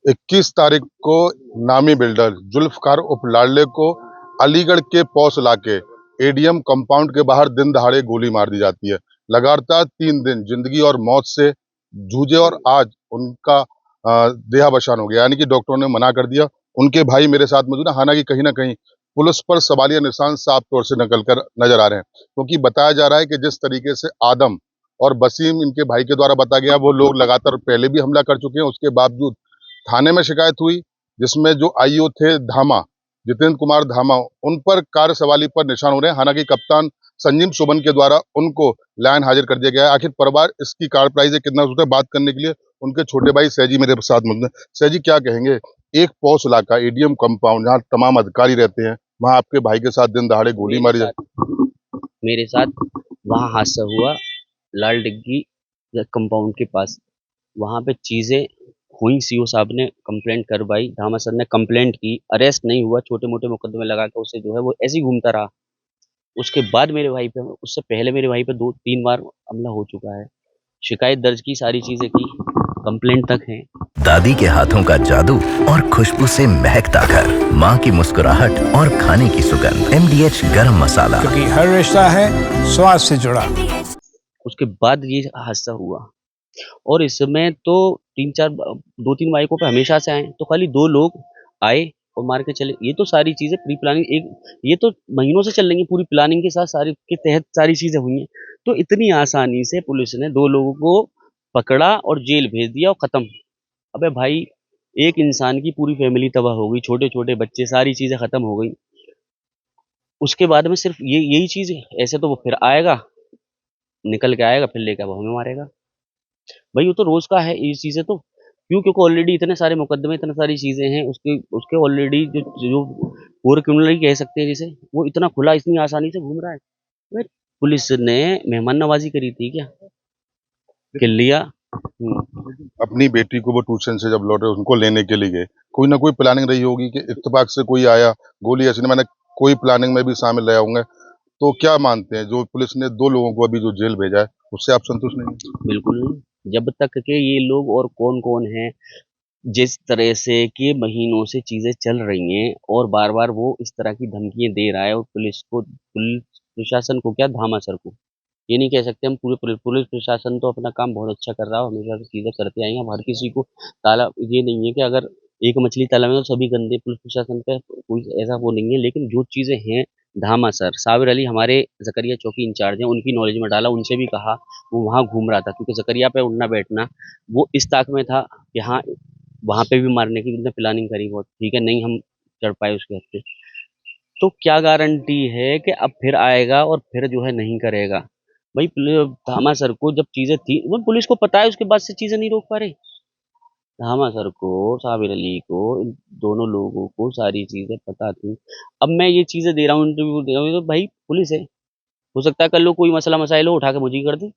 21 तारीख को नामी बिल्डर जुल्फकार उर्फ लाडले को अलीगढ़ के पॉश इलाके एडीएम कंपाउंड के बाहर दिन दहाड़े गोली मार दी जाती है। लगातार 3 दिन जिंदगी और मौत से जूझे और आज उनका देहावसान हो गया, यानी कि डॉक्टरों ने मना कर दिया। उनके भाई मेरे साथ मौजूद है। हालांकि कहीं ना कहीं पुलिस पर सवालिया निशान साफ तौर से निकल कर नजर आ रहे हैं, क्योंकि बताया जा रहा है कि जिस तरीके से आदम और वसीम इनके भाई के द्वारा बताया गया, वो लोग लगातार पहले भी हमला कर चुके हैं। उसके बावजूद थाने में शिकायत हुई, जिसमें जो आईओ थे धामा, जितेंद्र कुमार धामा, उन पर कार्य सवाली पर निशान हो रहे हैं। हालांकि कप्तान संजीव सुमन के द्वारा उनको लाइन हाजिर कर दिया गया है। आखिर परिवार इसकी कार्रवाई कितना सोचता है, बात करने के लिए उनके छोटे भाई सहजी मेरे साथ मौजूद हैं। सहजी, क्या कहेंगे? एक पॉश इलाका एडीएम कंपाउंड, जहाँ तमाम अधिकारी रहते हैं, वहां आपके भाई के साथ दिन दहाड़े गोली मारी जाती मेरे साथ वहाँ हादसा हुआ, लाल डिग्गी कंपाउंड के पास। वहाँ पे चीज़ें हुई, सीओ साहब ने कंप्लेंट करवाई, धामा सर ने कंप्लेंट की, अरेस्ट नहीं हुआ, छोटे मोटे मुकदमे लगा के उसे जो है वो ऐसे ही घूमता रहा। उसके बाद मेरे भाई पे, उससे पहले मेरे भाई पे 2-3 बार हमला हो चुका है। शिकायत दर्ज की, सारी चीज़ें की, कंप्लेंट तक है। दादी के हाथों का जादू और खुशबू से महकता घर, माँ की मुस्कुराहट और खाने की सुगंध। MDH गरम मसाला, क्योंकि हर रिश्ता है स्वाद से जुड़ा। उसके बाद ये हादसा हुआ और इसमें तो 3-4 2-3 बाइकों पे हमेशा से आए, तो खाली 2 लोग आए और मार के चले। ये तो सारी चीज़ें प्री प्लानिंग, एक ये तो महीनों से चल रही है, पूरी प्लानिंग के साथ सारी के तहत सारी चीज़ें हुई हैं। तो इतनी आसानी से पुलिस ने 2 लोगों को पकड़ा और जेल भेज दिया और खत्म। अबे भाई, एक इंसान की पूरी फैमिली तबाह हो गई, छोटे-छोटे बच्चे, सारी चीज़ें खत्म हो गई। उसके बाद में सिर्फ यही चीज़ है, ऐसे तो वो फिर आएगा, निकल के आएगा, फिर लेके अब हमें मारेगा। भाई वो तो रोज का है ये चीजें तो। क्यों? क्योंकि ऑलरेडी इतने सारे मुकदमे, इतनी सारी चीजें हैं उसके उसके ऑलरेडी जो जो पूरे क्रिमिनल ही कह सकते हैं जिसे, वो इतना खुला इतनी आसानी से घूम रहा है। भाई, पुलिस ने मेहमान नवाजी करी थी क्या कि लिया? अपनी बेटी को वो ट्यूशन से जब लौटे, उनको लेने के लिए गए, कोई ना कोई प्लानिंग रही होगी कि इत्तेफाक से कोई आया, गोली ऐसी, मैंने कोई प्लानिंग में भी शामिल रहे होंगे। तो क्या मानते हैं, जो पुलिस ने 2 लोगों को अभी जो जेल भेजा है, उससे आप संतुष्ट नहीं हैं? बिल्कुल नहीं। जब तक के ये लोग और कौन कौन है, जिस तरह से कि महीनों से चीजें चल रही हैं और बार बार वो इस तरह की धमकियां दे रहा है, और पुलिस प्रशासन को क्या, धामा सर को ये नहीं कह सकते हम। पूरे पुलिस पुलिस प्रशासन तो अपना काम बहुत अच्छा कर रहा है, हमेशा से चीज़ें करते आएंगे। हम हर किसी को ताला, ये नहीं है कि अगर एक मछली ताला में तो सभी गंदे, पुलिस प्रशासन पे कोई ऐसा वो नहीं है। लेकिन जो चीज़ें हैं, धामा सर, साबिर अली हमारे जकरिया चौकी इंचार्ज हैं, उनकी नॉलेज में डाला, उनसे भी कहा। वो वहाँ घूम रहा था क्योंकि जकरिया पे उठना बैठना वो इस ताक में था कि हाँ, वहाँ पे भी मारने की उन्होंने प्लानिंग करी बहुत, ठीक है, नहीं हम चढ़ पाए उसके हत्थे। तो क्या गारंटी है कि अब फिर आएगा और फिर जो है नहीं करेगा? भाई, धामा सर को जब चीजें थी, वो पुलिस को पता है, उसके बाद से चीजें नहीं रोक पा रहे। धामा सर को, साबिर अली को, इन दोनों लोगों को सारी चीजें पता थी। अब मैं ये चीजें दे रहा हूँ, इंटरव्यू दे रहा हूँ, तो भाई पुलिस है, हो सकता है कल लोग कोई मसला मसाइल हो, उठा के मुझे ही कर दी।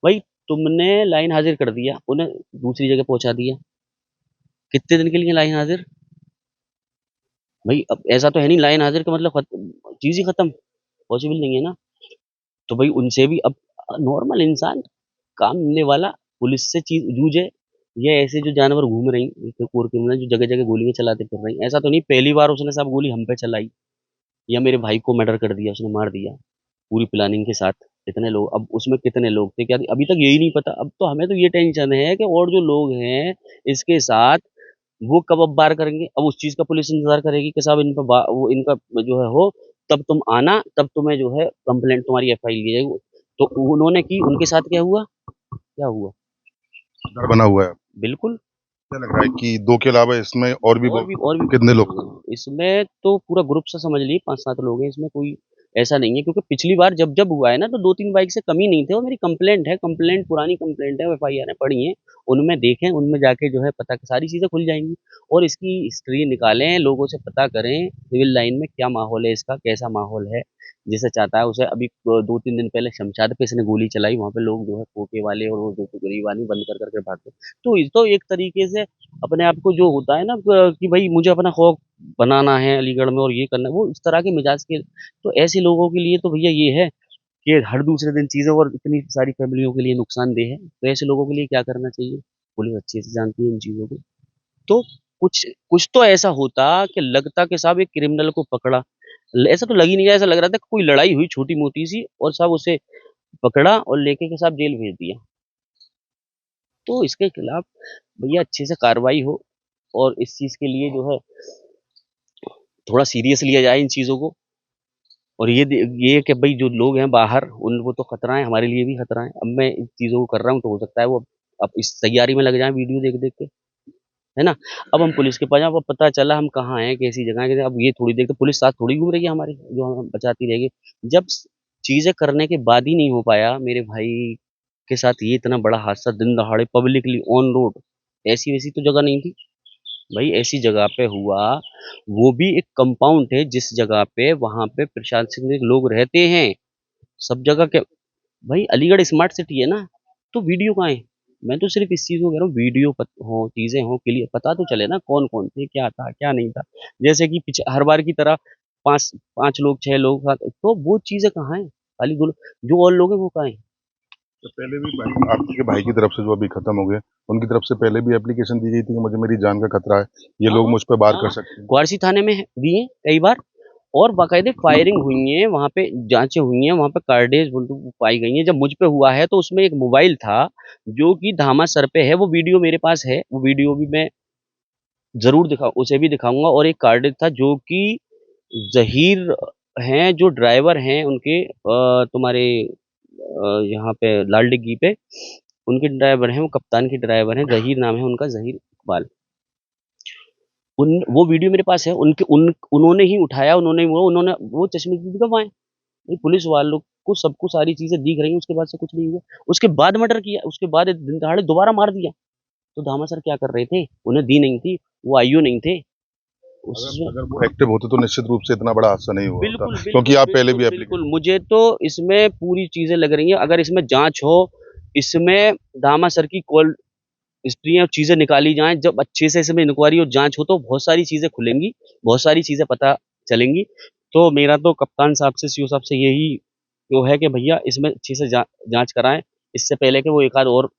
भाई, तुमने लाइन हाजिर कर दिया, उन्हें दूसरी जगह पहुंचा दिया, कितने दिन के लिए लाइन हाजिर? भाई अब ऐसा तो है नहीं लाइन हाजिर का मतलब चीज ही खत्म, पॉसिबल नहीं है ना। तो भाई उनसे भी अब नॉर्मल इंसान, काम मिलने वाला, पुलिस से चीज जूझे। ये ऐसे जो जानवर घूम रही, कोर क्रिमिनल जो जगह जगह गोलियां चलाते फिर रही, ऐसा तो नहीं पहली बार उसने साहब गोली हम पे चलाई या मेरे भाई को मर्डर कर दिया, उसने मार दिया पूरी प्लानिंग के साथ। इतने लोग, अब उसमें कितने लोग थे क्या अभी तक यही नहीं पता। अब तो हमें तो ये टेंशन है कि और जो लोग हैं इसके साथ, वो कब अब बार करेंगे। अब उस चीज का पुलिस इंतजार करेगी कि साहब इन पर वो इनका जो है हो, तब तुम आना, तब तुम्हें जो है कंप्लेंट, तुम्हारी एफआई ली जाएगी। तो उन्होंने की, उनके साथ क्या हुआ? क्या हुआ? डर बना हुआ है। बिल्कुल। क्या लग रहा है कि 2 के अलावा इसमें और भी कितने लोग? इसमें तो पूरा ग्रुप से समझ ली 5-7 लोग हैं इसमें, कोई ऐसा नहीं है। क्योंकि पिछली बार जब जब हुआ है ना, तो 2-3 बाइक से कमी नहीं थे। और मेरी कंप्लेंट है, कंप्लेंट पुरानी कंप्लेंट है, एफआईआर पड़ी है, उनमें देखें, उनमें जाके जो है पता, सारी चीजें खुल जाएंगी। और इसकी हिस्ट्री निकालें, लोगों से पता करें सिविल लाइन में क्या माहौल है, इसका कैसा माहौल है। जैसे चाहता है उसे, अभी 2-3 दिन पहले शमशाद पे इसने गोली चलाई, वहां पे लोग जो है खोके वाले और वो जो गरीब आदमी बंद कर करके भागते। तो इस तो एक तरीके से अपने आप को जो होता है ना, कि भाई मुझे अपना खौफ बनाना है अलीगढ़ में और ये करना है, वो इस तरह के मिजाज के। तो ऐसे लोगों के लिए तो भैया ये है कि हर दूसरे दिन चीजें, और इतनी सारी फैमिलियों के लिए नुकसानदेह है, तो ऐसे लोगों के लिए क्या करना चाहिए? पुलिस अच्छे से जानती है इन चीजों को। तो कुछ कुछ तो ऐसा होता कि लगता कि साहब एक क्रिमिनल को पकड़ा। ऐसा तो लग ही नहीं रहा, ऐसा लग रहा था कि कोई लड़ाई हुई छोटी-मोटी सी और साहब उसे पकड़ा और लेके के साहब जेल भेज दिया। तो इसके खिलाफ भैया अच्छे से कार्रवाई हो और इस चीज़ के लिए जो है थोड़ा सीरियस लिया जाए इन चीज़ों को। और ये कि भाई जो लोग हैं बाहर उन वो तो खतरा है, हमारे लिए भी खतरा है। अब मैं इन चीज़ों को कर रहा हूँ तो हो सकता है वो अब इस तैयारी में लग जाएँ वीडियो देख-देख के, है ना? अब हम पुलिस के पास जाएँ, अब पता चला हम कहाँ हैं, कैसी जगह है, अब ये थोड़ी देर तो पुलिस साथ थोड़ी घूम रही है हमारे, जो हमें बचाती रहेगी। जब चीज़ें करने के बाद ही नहीं हो पाया, मेरे भाई के साथ ये इतना बड़ा हादसा दिन दहाड़े पब्लिकली ऑन रोड, ऐसी-वैसी तो जगह नहीं थी। भाई ऐसी जगह पे हुआ, वो भी एक कंपाउंड है जिस जगह पे वहाँ पे प्रशासनिक लोग रहते हैं। सब जगह के भाई अलीगढ़ स्मार्ट सिटी है ना, तो वीडियो कहाँ है? मैं तो सिर्फ़ इस चीज़ को कह रहा हूँ वीडियो हो, चीज़ें हों क्लियर पता तो चले ना कौन-कौन थे, क्या था, क्या नहीं था। जैसे कि हर बार की तरह 5 लोग, 6 लोग तो वो चीज़ें कहाँ हैं? खाली 2 लोग जो और लोग हैं वो कहाँ हैं? तो पहले भी भाई आपके भाई की तरफ से जो अभी खत्म हो गए, उनकी तरफ से पहले भी एप्लीकेशन दी गई थी कि मुझे मेरी जान का खतरा है, ये हाँ, लोग मुझ पे वार हाँ, कर हाँ। सकते हैं। क्वारसी थाने में दिए कई बार और बाकायदे फायरिंग हुई है, वहाँ पे जाँचें हुई हैं, वहाँ पे कार्डेज बंदूक पाई गई हैं। जब मुझ पे हुआ है तो उसमें एक मोबाइल था, जो कि धामा सर पे है, वो वीडियो मेरे पास है, वो वीडियो भी मैं ज़रूर उसे भी दिखाऊँगा और एक कार्डेज था जो कि ज़हीर हैं, जो ड्राइवर हैं उनके तुम्हारे यहाँ पे लाल डिग्गी पे, उनके ड्राइवर हैं, वो कप्तान के ड्राइवर हैं, ज़हीर नाम है उनका, ज़हीर इकबाल। उन वो वीडियो मेरे पास है, उन्होंने ही उठाया, उन्होंने वो चश्मे भी दिखवाएँ। नहीं पुलिस वालों को सबको सारी चीज़ें दिख रही हैं, उसके बाद से कुछ नहीं हुआ। उसके बाद मर्डर किया, उसके बाद दिन दहाड़े दोबारा मार दिया। तो धामा सर क्या कर रहे थे? उन्हें दी नहीं थी, वो आईओ नहीं थे। उसमें अगर वो एक्टिव होते तो निश्चित रूप से इतना बड़ा हादसा नहीं हुआ होता, बिल्कुल, क्योंकि बिल्कुल, आप पहले भी बिल्कुल, बिल्कुल। एप्लीकेशन। मुझे तो इसमें पूरी चीज़ें लग रही हैं, अगर इसमें जाँच हो, इसमें दामा सर की कॉल हिस्ट्री और चीज़ें निकाली जाएँ, जब अच्छे से इसमें इंक्वायरी और जाँच हो तो बहुत सारी चीज़ें खुलेंगी, बहुत सारी चीज़ें पता चलेंगी। तो मेरा तो कप्तान साहब से, सीओ साहब से यही वो है कि भैया इसमें अच्छे से जाँच कराएँ, इससे पहले कि वो एक आध और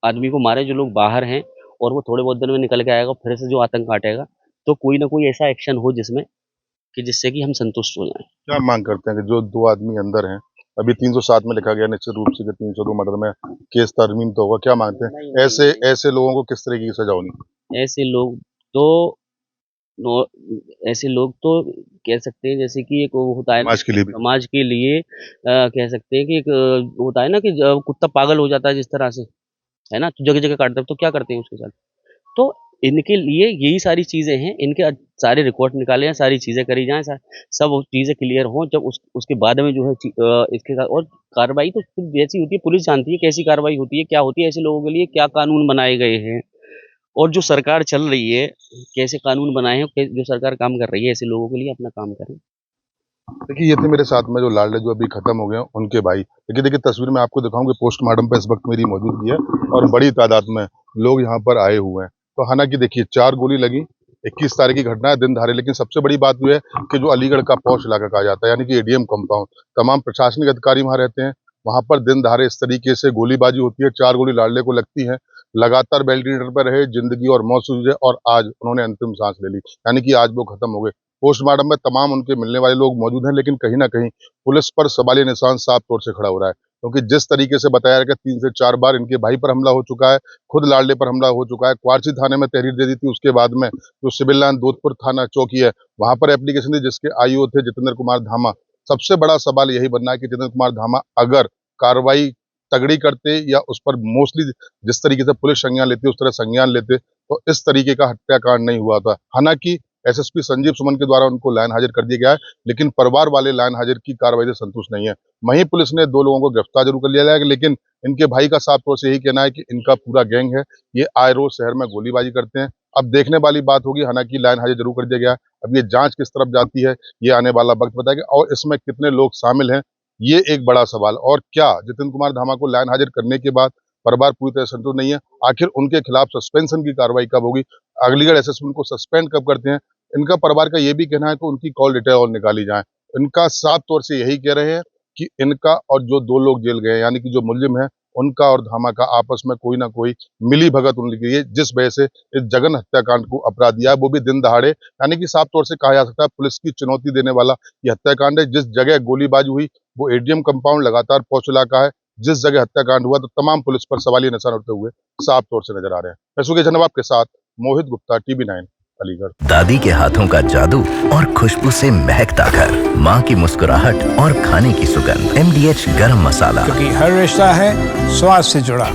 आदमी को मारे जो लोग बाहर हैं और वो थोड़े बहुत दिन में निकल के आएगा, फिर से जो आतंक काटेगा। तो कोई ना कोई ऐसा एक्शन हो जिसमें कि जिससे कि हम संतुष्ट हो जाएँ। क्या मांग करते हैं कि जो 2 आदमी अंदर हैं, अभी 307 में लिखा गया निश्चित रूप से कि 302 मर्डर में केस तरमीम तो होगा, क्या मांगते हैं? नहीं, नहीं, ऐसे नहीं। ऐसे लोगों को किस तरीके की सज़ा होनी चाहिए? ऐसे लोग तो नो ऐसे लोग तो कह सकते हैं जैसे कि एक वो होता है ना समाज के लिए भी। समाज के लिए कह सकते हैं कि एक होता है ना कि कुत्ता पागल हो जाता है जिस तरह से, है ना? तो जगह-जगह काटता है, तो क्या करते हैं उसके साथ? तो इनके लिए यही सारी चीज़ें हैं, इनके सारे रिकॉर्ड निकाले जाएँ, सारी चीज़ें करी जाएँ, सब चीज़ें क्लियर हों, जब उसके बाद में जो है इसके साथ और कार्रवाई तो फिर जैसी होती है, पुलिस जानती है कैसी कार्रवाई होती है, क्या होती है, ऐसे लोगों के लिए क्या कानून बनाए गए हैं और जो सरकार चल रही है, कैसे कानून बनाए हैं, जो सरकार काम कर रही है, ऐसे लोगों के लिए अपना काम करें। देखिए, ये थे मेरे साथ में जो लाडले जो अभी खत्म हो गए हैं, उनके भाई। देखिए देखिए तस्वीर मैं आपको दिखाऊँ कि पोस्टमार्टम पे इस वक़्त मेरी मौजूदगी है और बड़ी तादाद में लोग यहाँ पर आए हुए हैं। तो हालाँकि देखिए 4 गोली लगी, 21 तारीख की घटना है दिन दहाड़े, लेकिन सबसे बड़ी बात ये है कि जो अलीगढ़ का पॉश इलाका कहा जाता है, यानी कि एडीएम कंपाउंड, तमाम प्रशासनिक अधिकारी वहाँ रहते हैं। वहाँ पर दिन दहाड़े इस तरीके से गोलीबाजी होती है, 4 गोली लाडले को लगती हैं। लगातार बैरिकेड पे रहे, ज़िंदगी और मौत से जूझे और आज उन्होंने अंतिम साँस ले ली, यानी कि आज वो खत्म हो गए। पोस्टमार्टम में तमाम उनके मिलने वाले लोग मौजूद हैं, लेकिन कहीं न कहीं पुलिस पर सवालिया निशान साफ तौर से खड़ा हो रहा है। क्योंकि जिस तरीके से बताया गया 3 से 4 बार इनके भाई पर हमला हो चुका है, खुद लाडले पर हमला हो चुका है। क्वारसी थाने में तहरीर दे दी थी, उसके बाद में जो सिविल लाइन दोधपुर थाना चौकी है, वहाँ पर एप्लीकेशन दी जिसके आईओ थे जितेंद्र कुमार धामा। सबसे बड़ा सवाल यही बनना है कि जितेंद्र कुमार धामा अगर कार्रवाई तगड़ी करते या उस पर मोस्टली जिस तरीके से पुलिस संज्ञान लेती है, उस तरह संज्ञान लेते, तो इस तरीके का हत्याकांड नहीं हुआ था। हालाँकि एसएसपी संजीव सुमन के द्वारा उनको लाइन हाजिर कर दिया गया है, लेकिन परिवार वाले लाइन हाजिर की कार्रवाई से संतुष्ट नहीं है। वहीं पुलिस ने 2 लोगों को गिरफ्तार जरूर कर लिया है, लेकिन इनके भाई का साफ तौर से यही कहना है कि इनका पूरा गैंग है, ये आए रोज शहर में गोलीबाजी करते हैं। अब देखने वाली बात होगी, हालांकि लाइन हाजिर जरूर कर दिया गया है। अब ये जांच किस तरफ जाती है, ये आने वाला वक्त बताएगा और इसमें कितने लोग शामिल हैं, ये एक बड़ा सवाल। और क्या जितेंद्र कुमार धामा को लाइन हाजिर करने के बाद परिवार पूरी तरह संतुष्ट नहीं है? आखिर उनके खिलाफ सस्पेंशन की कार्रवाई कब होगी? अलीगढ़ एसएसपी उनको सस्पेंड कब करते हैं? इनका परिवार का ये भी कहना है कि उनकी कॉल डिटेल और निकाली जाए। इनका साफ तौर से यही कह रहे हैं कि इनका और जो 2 लोग जेल गए हैं, यानी कि जो मुल्जिम हैं, उनका और धामा का आपस में कोई ना कोई मिली भगत उनकी है, जिस वजह से इस जघन हत्याकांड को अपराध दिया है, वो भी दिन दहाड़े। यानी कि साफ तौर से कहा जा सकता है पुलिस की चुनौती देने वाला ये हत्याकांड है। जिस जगह गोलीबाजी हुई वो एडीएम कंपाउंड लगातार पौष इलाका है। जिस जगह हत्याकांड हुआ तो तमाम पुलिस पर सवालिया निशान उठते हुए साफ तौर से नजर आ रहे हैं। मैं जनवाब के साथ मोहित गुप्ता, TV9 अलीगढ़। दादी के हाथों का जादू और खुशबू से महकता घर, माँ की मुस्कुराहट और खाने की सुगंध, MDH गरम मसाला। क्योंकि हर रिश्ता है स्वाद से जुड़ा।